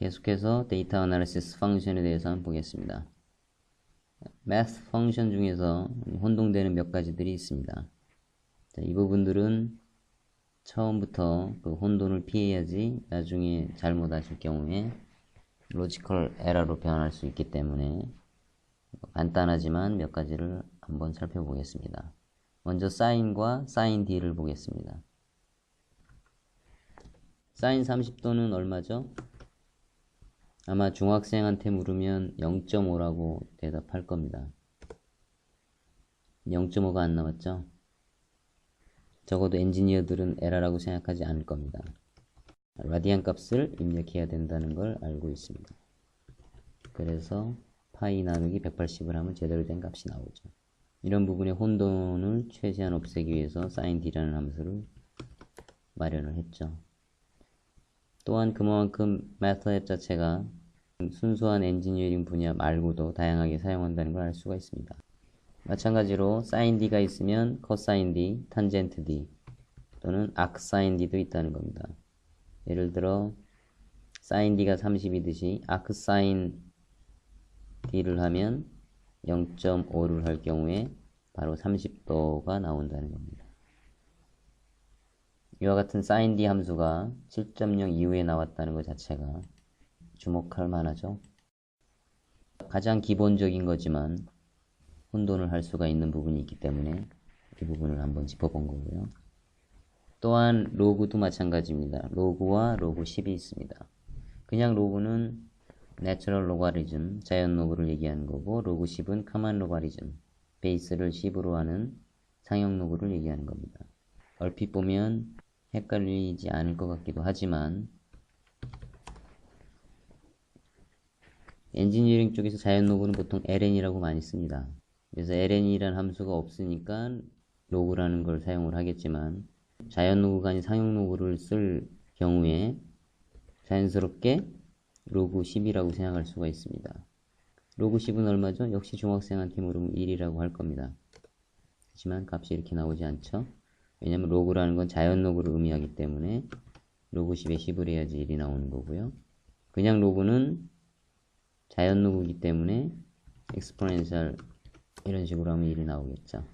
계속해서 데이터 어나리시스 펑션에 대해서 한번 보겠습니다. math 펑션 중에서 혼동되는 몇 가지들이 있습니다. 자, 이 부분들은 처음부터 그 혼돈을 피해야지 나중에 잘못하실 경우에 로지컬 에러로 변할 수 있기 때문에 간단하지만 몇 가지를 한번 살펴보겠습니다. 먼저 사인과 사인 D를 보겠습니다. 사인 30도는 얼마죠? 아마 중학생한테 물으면 0.5라고 대답할 겁니다. 0.5가 안 나왔죠? 적어도 엔지니어들은 에러라고 생각하지 않을 겁니다. 라디안 값을 입력해야 된다는 걸 알고 있습니다. 그래서 파이 나누기 180을 하면 제대로 된 값이 나오죠. 이런 부분의 혼돈을 최대한 없애기 위해서 sin d라는 함수를 마련을 했죠. 또한 그만큼 math 자체가 순수한 엔지니어링 분야 말고도 다양하게 사용한다는 걸 알 수가 있습니다. 마찬가지로 sin d가 있으면 cosine d, tangent d 또는 arcsine d도 있다는 겁니다. 예를 들어 sin d가 30이듯이 arcsine d를 하면 0.5를 할 경우에 바로 30도가 나온다는 겁니다. 이와 같은 sin d 함수가 7.0 이후에 나왔다는 것 자체가 주목할 만하죠. 가장 기본적인 거지만 혼돈을 할 수가 있는 부분이 있기 때문에 이 부분을 한번 짚어본 거고요. 또한 로그도 마찬가지입니다. 로그와 로그 10이 있습니다. 그냥 로그는 내추럴 로가리즘, 자연 로그를 얘기하는 거고, 로그 10은 커먼 로가리즘, 베이스를 10으로 하는 상형 로그를 얘기하는 겁니다. 얼핏 보면 헷갈리지 않을 것 같기도 하지만 엔지니어링 쪽에서 자연 로그는 보통 ln이라고 많이 씁니다. 그래서 ln이라는 함수가 없으니까 로그라는 걸 사용을 하겠지만 자연 로그가 아닌 상형 로그를 쓸 경우에 자연스럽게 로그 10이라고 생각할 수가 있습니다. 로그 10은 얼마죠? 역시 중학생한테 물으면 1이라고 할 겁니다. 하지만 값이 이렇게 나오지 않죠? 왜냐면 로그라는 건 자연 로그를 의미하기 때문에 로그 10에 10을 해야지 1이 나오는 거고요. 그냥 로그는 자연 로그이기 때문에 exponential 이런 식으로 하면 1이 나오겠죠.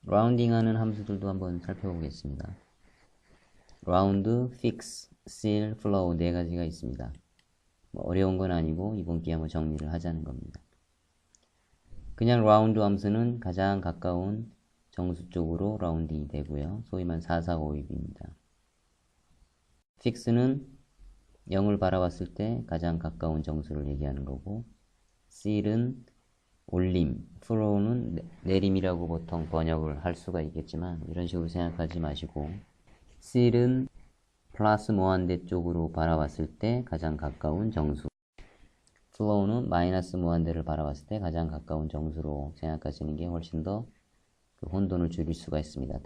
라운딩 하는 함수들도 한번 살펴보겠습니다. round, fix, seal, flow 네 가지가 있습니다. 뭐 어려운 건 아니고 이번 기회에 한번 정리를 하자는 겁니다. 그냥 round 함수는 가장 가까운 정수 쪽으로 라운딩이 되고요. 소위 말 445입니다. fix는 0을 바라봤을 때 가장 가까운 정수를 얘기하는 거고, seal은 올림, flow는 내림이라고 보통 번역을 할 수가 있겠지만 이런 식으로 생각하지 마시고, seal은 플러스 무한대 쪽으로 바라봤을 때 가장 가까운 정수, flow는 마이너스 무한대를 바라봤을 때 가장 가까운 정수로 생각하시는 게 훨씬 더 그 혼돈을 줄일 수가 있습니다.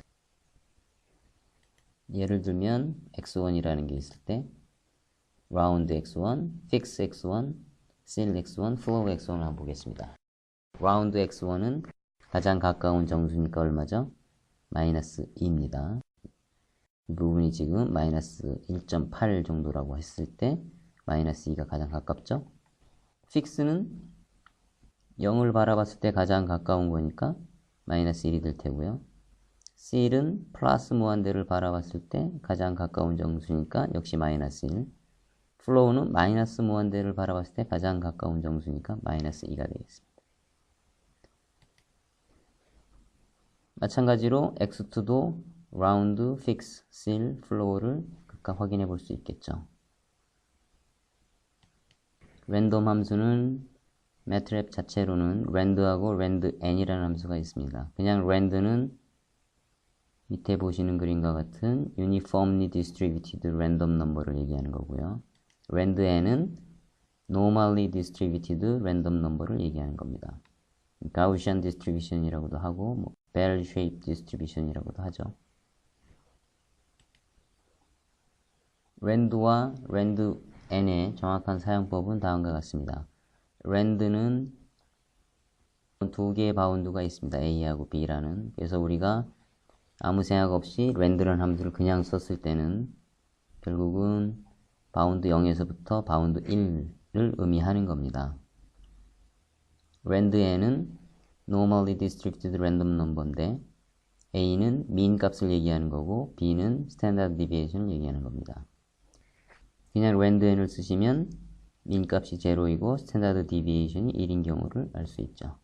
예를 들면 x1이라는 게 있을 때 round x1, fix x1, seal x1, flow x1을 한번 보겠습니다. round x1은 가장 가까운 정수니까 얼마죠? 마이너스 2입니다. 이 부분이 지금 마이너스 1.8 정도라고 했을 때 마이너스 2가 가장 가깝죠? fix는 0을 바라봤을 때 가장 가까운 거니까 마이너스 1이 될 테고요. seal은 플러스 무한대를 바라봤을 때 가장 가까운 정수니까 역시 마이너스 1. flow는 마이너스 무한대를 바라봤을 때 가장 가까운 정수니까 마이너스 2가 되겠습니다. 마찬가지로 x2도 round, fix, seal, flow를 각각 확인해 볼 수 있겠죠. 랜덤 함수는 매트랩 자체로는 rand하고 randn이라는 함수가 있습니다. 그냥 rand는 밑에 보시는 그림과 같은 uniformly distributed random number를 얘기하는 거고요. randn은 normally distributed random number를 얘기하는 겁니다. Gaussian distribution이라고도 하고 뭐 bell-shaped distribution이라고도 하죠. rand와 randn의 정확한 사용법은 다음과 같습니다. rand는 두 개의 바운드가 있습니다. A하고 B라는. 그래서 우리가 아무 생각 없이 rand라는 함수를 그냥 썼을 때는 결국은 바운드 0에서부터 바운드 1을 의미하는 겁니다. randn은 normally distributed random number인데 A는 mean 값을 얘기하는 거고 B는 standard deviation을 얘기하는 겁니다. 그냥 randn을 쓰시면 mean 값이 0이고 standard deviation이 1인 경우를 알 수 있죠.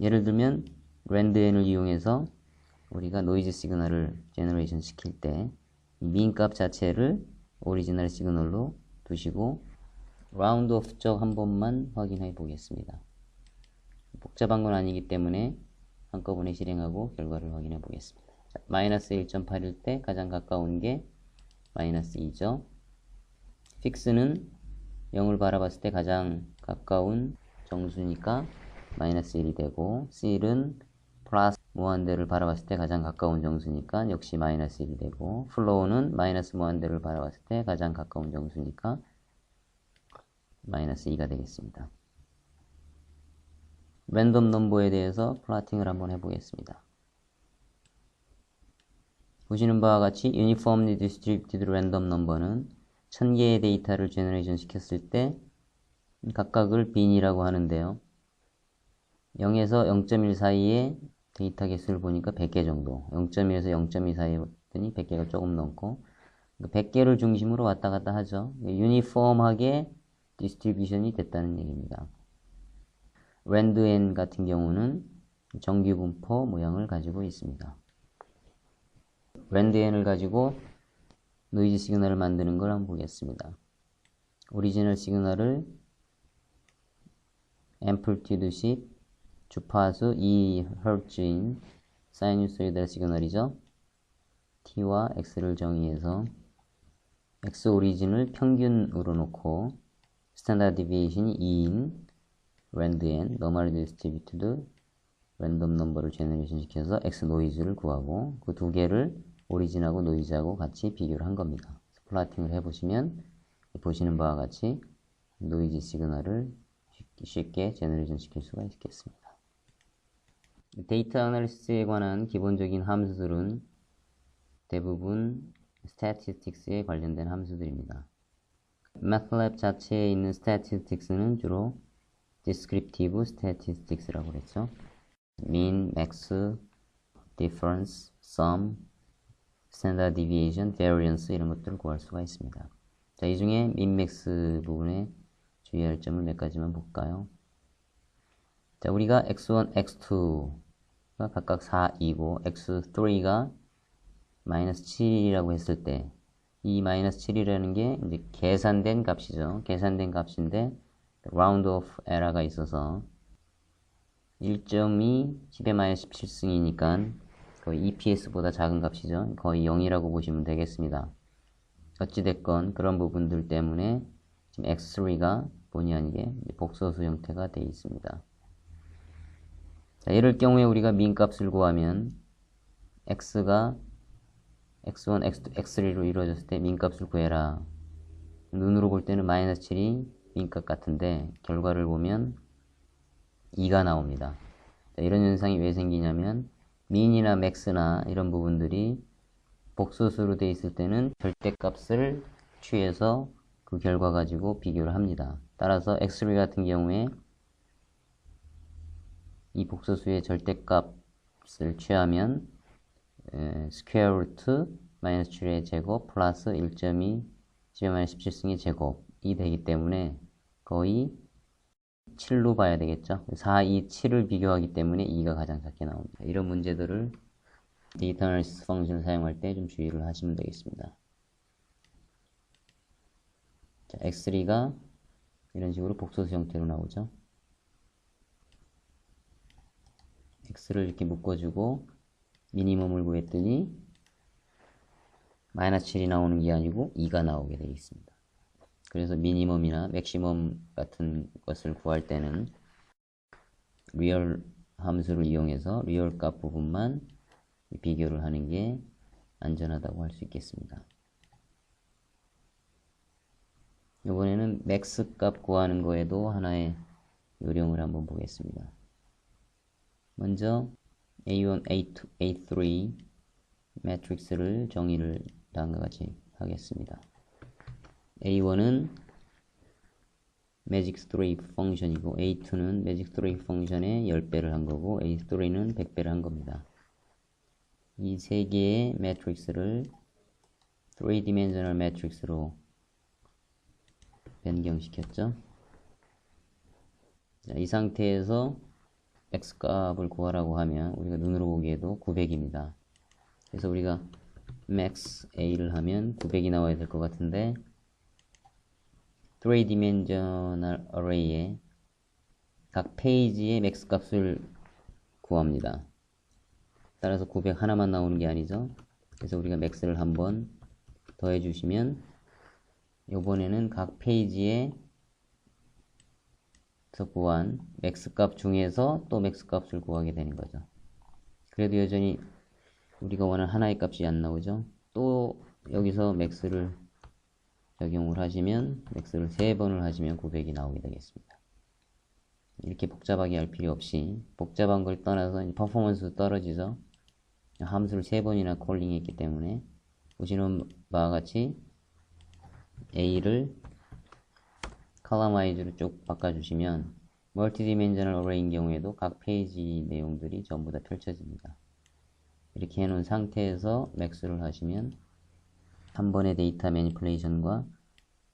예를 들면 randn을 이용해서 우리가 노이즈 시그널을 제너레이션 시킬 때 mean 값 자체를 오리지널 시그널로 두시고 라운드 오프 쪽 한 번만 확인해 보겠습니다. 복잡한 건 아니기 때문에 한꺼번에 실행하고 결과를 확인해 보겠습니다. 자, 마이너스 1.8일 때 가장 가까운 게 마이너스 2죠. 픽스는 0을 바라봤을 때 가장 가까운 정수니까 마이너스 1이 되고 C는 플러스 무한대를 바라봤을 때 가장 가까운 정수니까 역시 마이너스 1이 되고 플로우는 마이너스 무한대를 바라봤을 때 가장 가까운 정수니까 마이너스 2가 되겠습니다. 랜덤 넘버에 대해서 플라팅을 한번 해보겠습니다. 보시는 바와 같이 Uniformly Distributed Random Number는 1000개의 데이터를 제너레이션 시켰을 때 각각을 bin이라고 하는데요. 0에서 0.1 사이에 데이터 개수를 보니까 100개 정도, 0.1에서 0.2 사이에 봤더니 100개가 조금 넘고 100개를 중심으로 왔다 갔다 하죠. 유니폼하게 디스트리뷰션이 됐다는 얘기입니다. randn 같은 경우는 정규분포 모양을 가지고 있습니다. randn을 가지고 노이즈 시그널을 만드는 걸 한번 보겠습니다. 오리지널 시그널을 앰플티드식 주파수 2Hz인 사이누소이달 시그널이죠. T와 X를 정의해서 X 오리진을 평균으로 놓고 스탠다드 디비에이션이 2인 randn, normally distributed random number를 제너레이션 시켜서 X 노이즈를 구하고 그 두 개를 오리진하고 노이즈하고 같이 비교를 한 겁니다. 플라팅을 해보시면 보시는 바와 같이 노이즈 시그널을 쉽게 제너레이션 시킬 수가 있겠습니다. 데이터 아날리시스에 관한 기본적인 함수들은 대부분 statistics에 관련된 함수들입니다. MATLAB 자체에 있는 statistics는 주로 descriptive statistics라고 그랬죠. mean, max, difference, sum, standard deviation, variance 이런 것들을 구할 수가 있습니다. 자, 이 중에 mean, max 부분에 주의할 점을 몇 가지만 볼까요? 자, 우리가 x1, x2가 각각 4이고 x3가 마이너스 7이라고 했을 때 이 마이너스 7이라는 게 이제 계산된 값이죠. 계산된 값인데 라운드 오프 에러가 있어서 1.2 10의 마이너스 17승이니까 거의 EPS보다 작은 값이죠. 거의 0이라고 보시면 되겠습니다. 어찌됐건 그런 부분들 때문에 지금 x3가 본의 아니게 복소수 형태가 되어 있습니다. 자, 이럴 경우에 우리가 민 값을 구하면 x가 x1, x2, x3로 이루어졌을 때 민값을 구해라. 눈으로 볼 때는 마이너스 7이 민값 같은데 결과를 보면 2가 나옵니다. 자, 이런 현상이 왜 생기냐면 민이나 맥스나 이런 부분들이 복소수로 되어 있을 때는 절대값을 취해서 그 결과 가지고 비교를 합니다. 따라서 x3 같은 경우에 이 복소수의 절대값을 취하면 스퀘어 루트 마이너스 7의 제곱 플러스 1.2 10의 마이너스 17승의 제곱이 되기 때문에 거의 7로 봐야 되겠죠. 4, 2, 7을 비교하기 때문에 2가 가장 작게 나옵니다. 이런 문제들을 데이터 아날리시스 펑션을 사용할 때 좀 주의를 하시면 되겠습니다. 자, x3가 이런 식으로 복소수 형태로 나오죠. x를 이렇게 묶어주고 미니멈을 구했더니 마이너스 7이 나오는 게 아니고 2가 나오게 되어 있습니다. 그래서 미니멈이나 맥시멈 같은 것을 구할 때는 리얼 함수를 이용해서 리얼 값 부분만 비교를 하는 게 안전하다고 할 수 있겠습니다. 이번에는 맥스 값 구하는 거에도 하나의 요령을 한번 보겠습니다. 먼저 A1, A2, A3 매트릭스를 정의를 다음과 같이 하겠습니다. A1은 magic stroke 펑션이고 A2는 magic stroke 펑션의 10배를 한 거고 A3는 100배를 한 겁니다. 이 세 개의 매트릭스를 3dimensional 매트릭스로 변경시켰죠. 자, 이 상태에서 x값을 구하라고 하면 우리가 눈으로 보기에도 900입니다. 그래서 우리가 max a를 하면 900이 나와야 될 것 같은데 3dimensional array의 각 페이지의 max 값을 구합니다. 따라서 900 하나만 나오는 게 아니죠. 그래서 우리가 max를 한번 더해 주시면 이번에는 각 페이지에 구한 max 값 중에서 또 max 값을 구하게 되는 거죠. 그래도 여전히 우리가 원하는 하나의 값이 안 나오죠. 또 여기서 max를 적용을 하시면 max를 3번을 하시면 900이 나오게 되겠습니다. 이렇게 복잡하게 할 필요 없이 복잡한 걸 떠나서 퍼포먼스도 떨어지죠. 함수를 3번이나 콜링했기 때문에 보시는 바와 같이 A를 컬러마이즈로 쭉 바꿔주시면 멀티디멘셔널 어레이인 경우에도 각 페이지 내용들이 전부 다 펼쳐집니다. 이렇게 해놓은 상태에서 max를 하시면 한 번의 데이터 매니플레이션과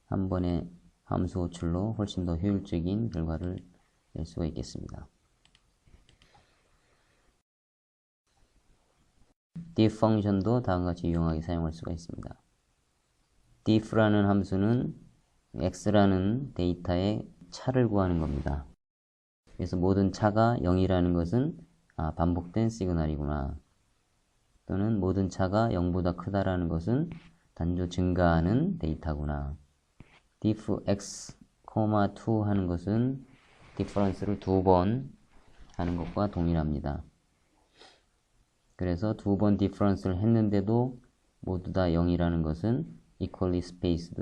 한 번의 함수 호출로 훨씬 더 효율적인 결과를 낼 수가 있겠습니다. diff 펑션도 다음과 같이 유용하게 사용할 수가 있습니다. diff라는 함수는 x라는 데이터의 차를 구하는 겁니다. 그래서 모든 차가 0이라는 것은 반복된 시그널이구나. 또는 모든 차가 0보다 크다라는 것은 단조 증가하는 데이터구나. diff x, 2 하는 것은 difference를 2번 하는 것과 동일합니다. 그래서 2번 difference를 했는데도 모두 다 0이라는 것은 equally spaced.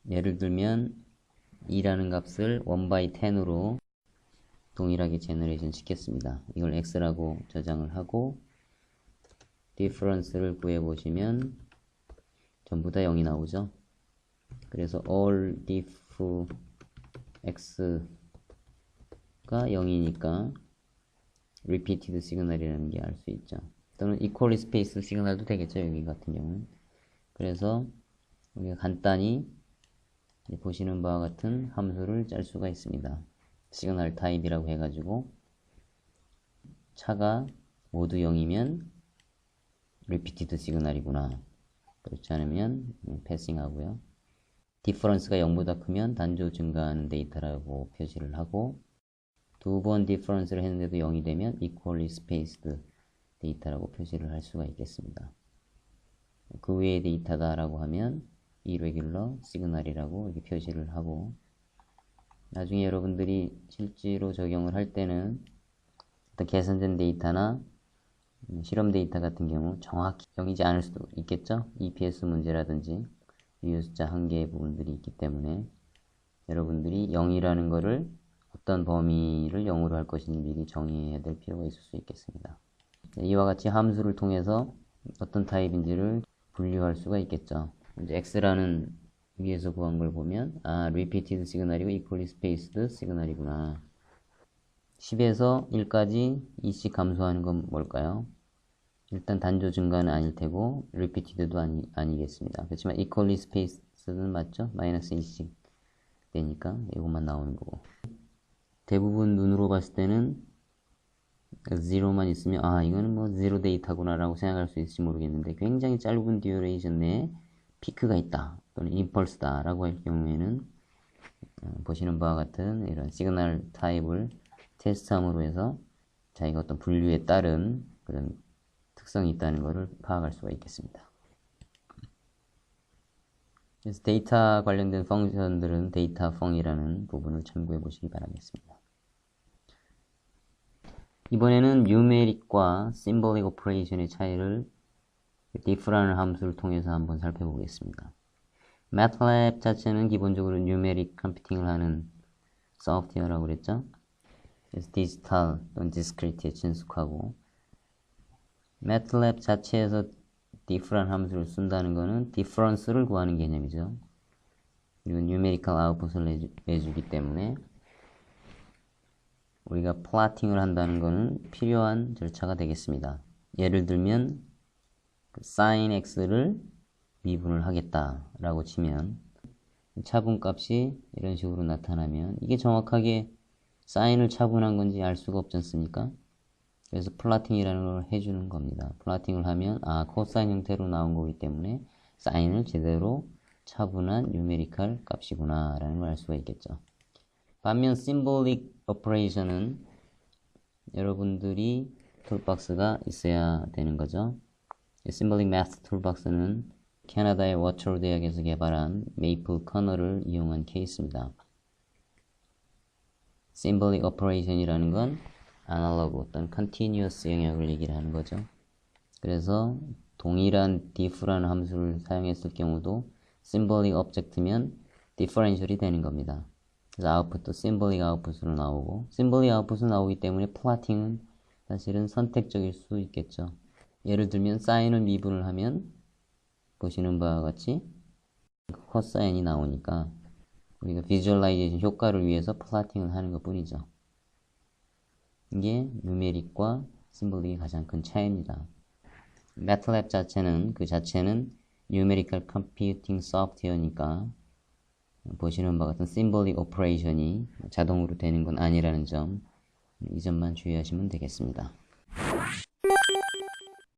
예를 들면 2라는 값을 1/10으로 동일하게 제너레이션 시켰습니다. 이걸 x라고 저장을 하고 difference를 구해보시면 전부 다 0이 나오죠. 그래서 all diff x가 0이니까 repeated signal이라는 게 알 수 있죠. 또는 equally spaced signal도 되겠죠. 여기 같은 경우는. 그래서 우리가 간단히 보시는 바와 같은 함수를 짤 수가 있습니다. 시그널 타입이라고 해가지고 차가 모두 0이면 repeated signal이구나. 그렇지 않으면 패싱 하고요. difference가 0보다 크면 단조 증가하는 데이터라고 표시를 하고 2번 difference를 했는데도 0이 되면 equally spaced 데이터라고 표시를 할 수가 있겠습니다. 그 외의 데이터다라고 하면 irregular signal이라고 이렇게 표시를 하고 나중에 여러분들이 실제로 적용을 할 때는 어떤 계산된 데이터나 실험 데이터 같은 경우 정확히 0이지 않을 수도 있겠죠. EPS 문제라든지 유효 숫자 한계의 부분들이 있기 때문에 여러분들이 0이라는 거를 어떤 범위를 0으로 할 것인지 미리 정의해야 될 필요가 있을 수 있겠습니다. 이와 같이 함수를 통해서 어떤 타입인지를 분류할 수가 있겠죠. 이제 x라는 위에서 구한 걸 보면 repeated 시그널이고 equally spaced 시그널이구나. 10에서 1까지 2씩 감소하는 건 뭘까요? 일단 단조 증가는 아닐 테고 repeated도 아니겠습니다. 그렇지만 equally spaced는 맞죠? 마이너스 2씩 되니까 이것만 나오는 거고. 대부분 눈으로 봤을 때는 0만 있으면 이거는 뭐 0 데이터구나 라고 생각할 수 있을지 모르겠는데 굉장히 짧은 듀레이션 내에 피크가 있다 또는 임펄스다 라고 할 경우에는 보시는 바와 같은 이런 시그널 타입을 테스트함으로 해서 자기가 어떤 분류에 따른 그런 특성이 있다는 것을 파악할 수가 있겠습니다. 그래서 데이터 관련된 펑션들은 데이터 펑이라는 부분을 참고해 보시기 바라겠습니다. 이번에는 뉴메릭과 심볼릭 오퍼레이션의 차이를 diff라는 함수를 통해서 한번 살펴보겠습니다. MATLAB 자체는 기본적으로 뉴메릭 컴퓨팅을 하는 소프트웨어라고 그랬죠. 그래서 디지털 또는 디스크리트에 친숙하고 MATLAB 자체에서 diff란 함수를 쓴다는 거는 difference를 구하는 개념이죠. 그리고 numerical output을 내주기 때문에 우리가 플라팅을 한다는 거는 필요한 절차가 되겠습니다. 예를 들면 sin x를 미분을 하겠다라고 치면 차분값이 이런 식으로 나타나면 이게 정확하게 sine을 차분한 건지 알 수가 없지 않습니까? 그래서 플라팅이라는 걸 해주는 겁니다. 플라팅을 하면 코사인 형태로 나온 거기 때문에 sine을 제대로 차분한 뉴메리컬 값이구나 라는 걸 알 수가 있겠죠. 반면 symbolic operation은 여러분들이 툴박스가 있어야 되는 거죠. Symbolic Math 툴박스는 캐나다의 워처로 대학에서 개발한 메이플 커널을 이용한 케이스입니다. Symbolic operation이라는 건 아날로그 어떤 continuous 영역을 얘기를 하는 거죠. 그래서 동일한 diff라는 함수를 사용했을 경우도 symbolic object면 differential이 되는 겁니다. 그래서 아웃풋도 symbolic output으로 나오고 symbolic output으로 나오기 때문에 플라팅은 사실은 선택적일 수 있겠죠. 예를 들면 sine을 미분을 하면 보시는 바와 같이 코사인이 나오니까 우리가 비주얼라이제이션 효과를 위해서 플라팅을 하는 것 뿐이죠. 이게 누메릭과 심볼릭이 가장 큰 차이입니다. MATLAB 자체는 Numerical Computing Software니까 보시는 바와 같은 Symbolic Operation이 자동으로 되는 건 아니라는 점, 이 점만 주의하시면 되겠습니다.